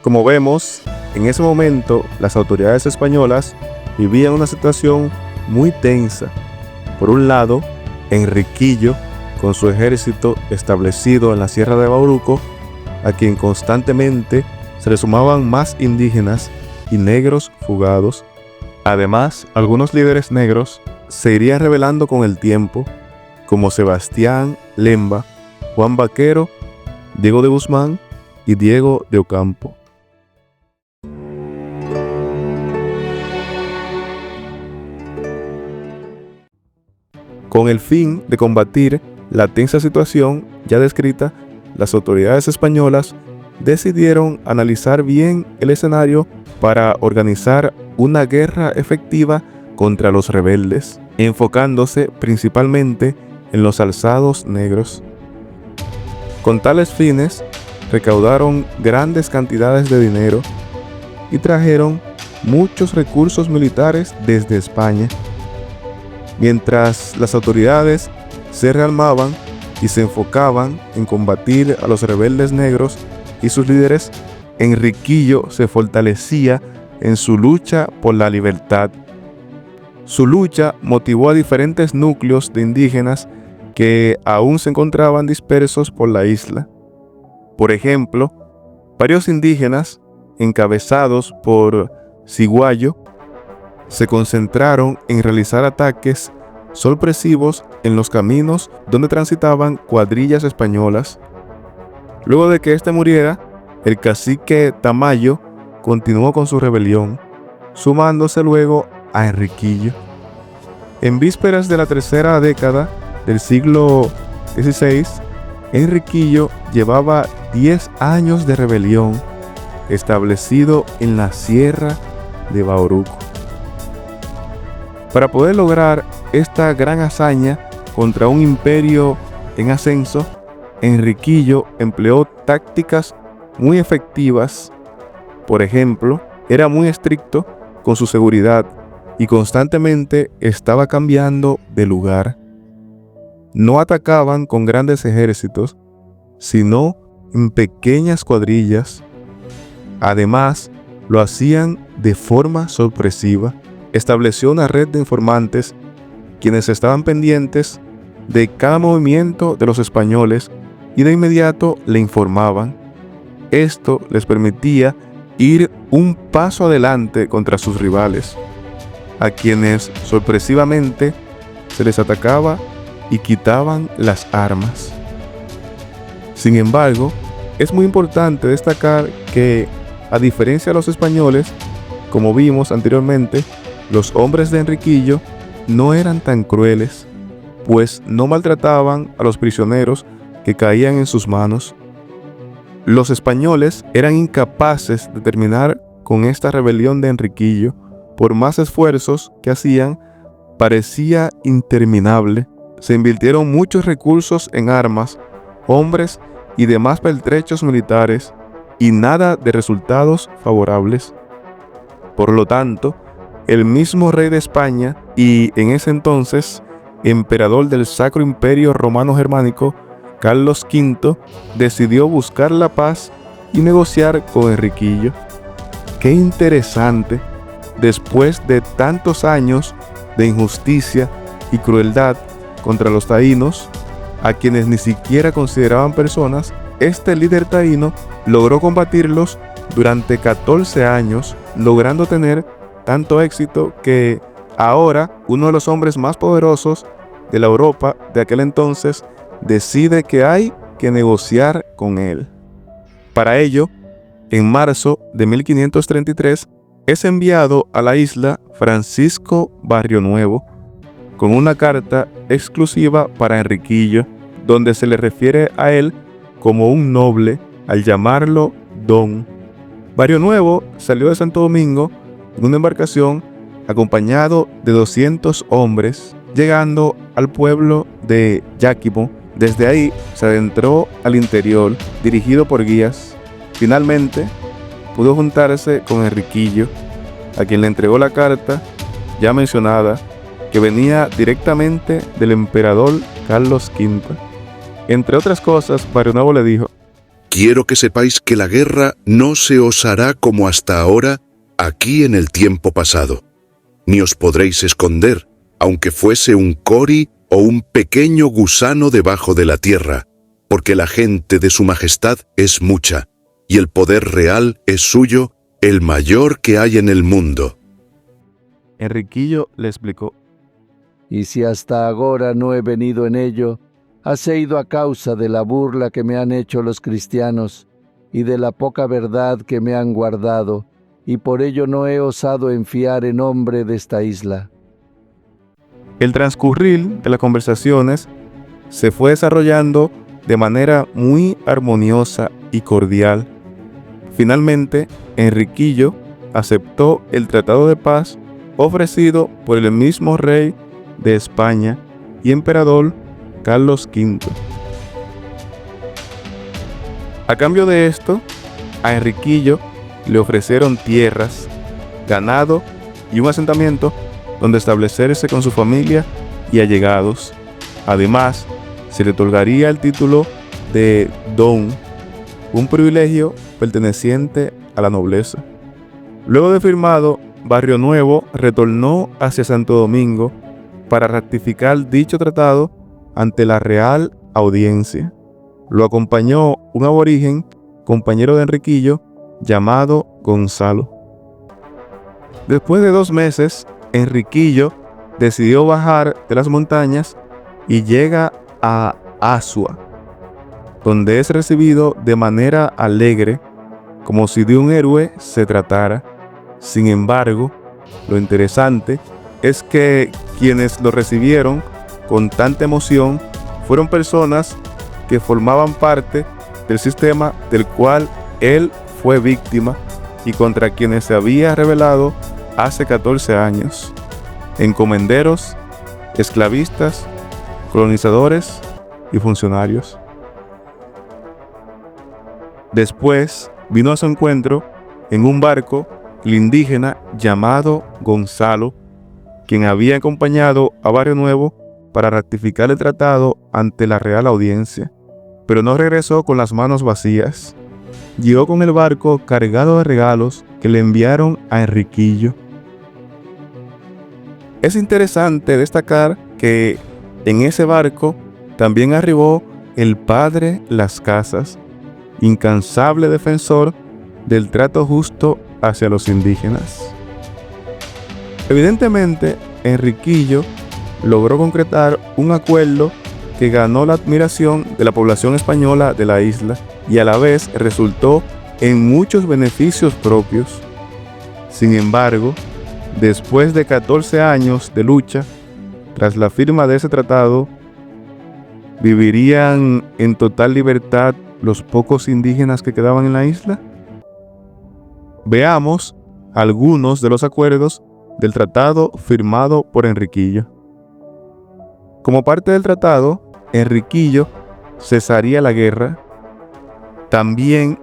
Como vemos, en ese momento las autoridades españolas vivían una situación muy tensa. Por un lado, Enriquillo, con su ejército establecido en la Sierra de Bauruco, a quien constantemente se le sumaban más indígenas y negros fugados. Además, algunos líderes negros se irían revelando con el tiempo, como Sebastián Lemba, Juan Vaquero, Diego de Guzmán y Diego de Ocampo. Con el fin de combatir la tensa situación ya descrita, las autoridades españolas decidieron analizar bien el escenario para organizar una guerra efectiva contra los rebeldes, enfocándose principalmente en los alzados negros. Con tales fines, recaudaron grandes cantidades de dinero y trajeron muchos recursos militares desde España. Mientras las autoridades se rearmaban y se enfocaban en combatir a los rebeldes negros y sus líderes, Enriquillo se fortalecía en su lucha por la libertad. Su lucha motivó a diferentes núcleos de indígenas que aún se encontraban dispersos por la isla. Por ejemplo, varios indígenas, encabezados por Ciguayo, se concentraron en realizar ataques sorpresivos en los caminos donde transitaban cuadrillas españolas. Luego de que éste muriera, el cacique Tamayo continuó con su rebelión, sumándose luego a Enriquillo. En vísperas de la tercera década del siglo XVI, Enriquillo llevaba 10 años de rebelión, establecido en la Sierra de Bauruco. Para poder lograr esta gran hazaña contra un imperio en ascenso, Enriquillo empleó tácticas muy efectivas. Por ejemplo, era muy estricto con su seguridad y constantemente estaba cambiando de lugar. No atacaban con grandes ejércitos, sino en pequeñas cuadrillas. Además, lo hacían de forma sorpresiva. Estableció una red de informantes quienes estaban pendientes de cada movimiento de los españoles y de inmediato le informaban. Esto les permitía ir un paso adelante contra sus rivales, a quienes sorpresivamente se les atacaba y quitaban las armas. Sin embargo, es muy importante destacar que, a diferencia de los españoles, como vimos anteriormente, los hombres de Enriquillo no eran tan crueles, pues no maltrataban a los prisioneros que caían en sus manos. Los españoles eran incapaces de terminar con esta rebelión de Enriquillo. Por más esfuerzos que hacían, parecía interminable. Se invirtieron muchos recursos en armas, hombres y demás pertrechos militares, y nada de resultados favorables. Por lo tanto, el mismo rey de España y en ese entonces emperador del Sacro Imperio Romano Germánico, Carlos V, decidió buscar la paz y negociar con Enriquillo. ¡Qué interesante! Después de tantos años de injusticia y crueldad contra los taínos, a quienes ni siquiera consideraban personas, este líder taíno logró combatirlos durante 14 años, logrando tener tanto éxito que ahora uno de los hombres más poderosos de la Europa de aquel entonces decide que hay que negociar con él. Para ello, en marzo de 1533, es enviado a la isla Francisco Barrionuevo con una carta exclusiva para Enriquillo, donde se le refiere a él como un noble al llamarlo Don. Barrionuevo salió de Santo Domingo en una embarcación acompañado de 200 hombres, llegando al pueblo de Yaquimo. Desde ahí se adentró al interior, dirigido por guías. Finalmente, pudo juntarse con Enriquillo, a quien le entregó la carta ya mencionada, que venía directamente del emperador Carlos V. Entre otras cosas, Barrionuevo le dijo: quiero que sepáis que la guerra no se os hará como hasta ahora, aquí en el tiempo pasado. Ni os podréis esconder, aunque fuese un cori o un pequeño gusano debajo de la tierra, porque la gente de su majestad es mucha, y el poder real es suyo, el mayor que hay en el mundo. Enriquillo le explicó: Y si hasta ahora no he venido en ello, ha sido a causa de la burla que me han hecho los cristianos, y de la poca verdad que me han guardado, y por ello no he osado enfiar en nombre de esta isla. El transcurrir de las conversaciones se fue desarrollando de manera muy armoniosa y cordial. Finalmente, Enriquillo aceptó el tratado de paz ofrecido por el mismo rey de España y emperador Carlos V. A cambio de esto, a Enriquillo le ofrecieron tierras, ganado y un asentamiento donde establecerse con su familia y allegados. Además, se le otorgaría el título de Don, un privilegio perteneciente a la nobleza. Luego de firmado, Barrio Nuevo retornó hacia Santo Domingo para ratificar dicho tratado ante la Real Audiencia. Lo acompañó un aborigen, compañero de Enriquillo, llamado Gonzalo. Después de 2 meses, Enriquillo decidió bajar de las montañas y llega a Azua, donde es recibido de manera alegre, como si de un héroe se tratara. Sin embargo, lo interesante es que quienes lo recibieron con tanta emoción fueron personas que formaban parte del sistema del cual él fue víctima y contra quienes se había rebelado hace 14 años: encomenderos, esclavistas, colonizadores y funcionarios. Después vino a su encuentro en un barco el indígena llamado Gonzalo, quien había acompañado a Barrio Nuevo para ratificar el tratado ante la Real Audiencia, pero no regresó con las manos vacías. Llegó con el barco cargado de regalos que le enviaron a Enriquillo. Es interesante destacar que en ese barco también arribó el padre Las Casas, incansable defensor del trato justo hacia los indígenas. Evidentemente, Enriquillo logró concretar un acuerdo que ganó la admiración de la población española de la isla y a la vez resultó en muchos beneficios propios. Sin embargo, después de 14 años de lucha, tras la firma de ese tratado, ¿vivirían en total libertad los pocos indígenas que quedaban en la isla? Veamos algunos de los acuerdos del tratado firmado por Enriquillo. Como parte del tratado, Enriquillo cesaría la guerra. También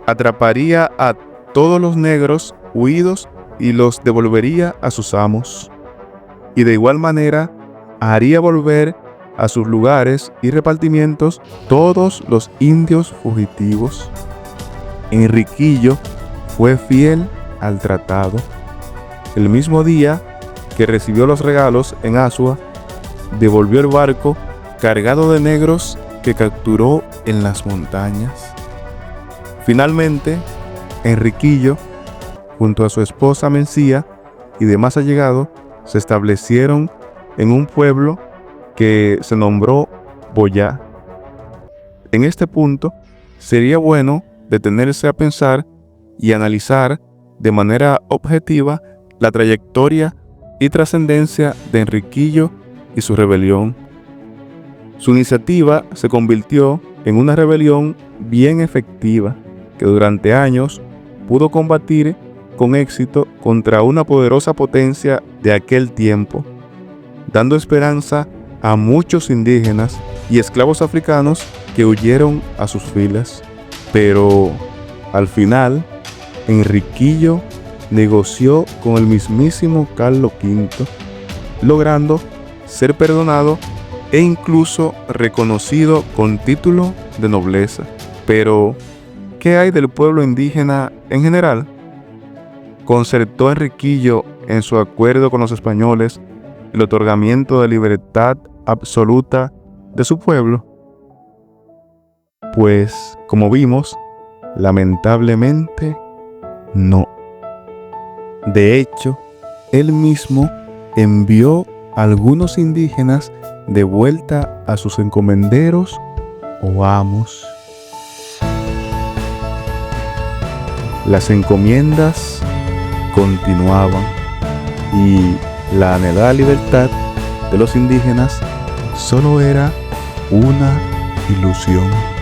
atraparía a todos los negros huidos y los devolvería a sus amos. Y de igual manera, haría volver a sus lugares y repartimientos todos los indios fugitivos. Enriquillo fue fiel al tratado. El mismo día que recibió los regalos en Azua, devolvió el barco cargado de negros que capturó en las montañas. Finalmente, Enriquillo, junto a su esposa Mencía y demás allegados, se establecieron en un pueblo que se nombró Boyá. En este punto, sería bueno detenerse a pensar y analizar de manera objetiva la trayectoria y trascendencia de Enriquillo y su rebelión. Su iniciativa se convirtió en una rebelión bien efectiva que durante años pudo combatir con éxito contra una poderosa potencia de aquel tiempo, dando esperanza a muchos indígenas y esclavos africanos que huyeron a sus filas. Pero al final, Enriquillo negoció con el mismísimo Carlos V, logrando ser perdonado e incluso reconocido con título de nobleza. Pero ¿Qué hay del pueblo indígena en general? ¿Concertó Enriquillo en su acuerdo con los españoles el otorgamiento de libertad absoluta de su pueblo? Pues, como vimos, lamentablemente no. De hecho, él mismo envió a algunos indígenas de vuelta a sus encomenderos o amos. Las encomiendas continuaban y la anhelada libertad de los indígenas solo era una ilusión.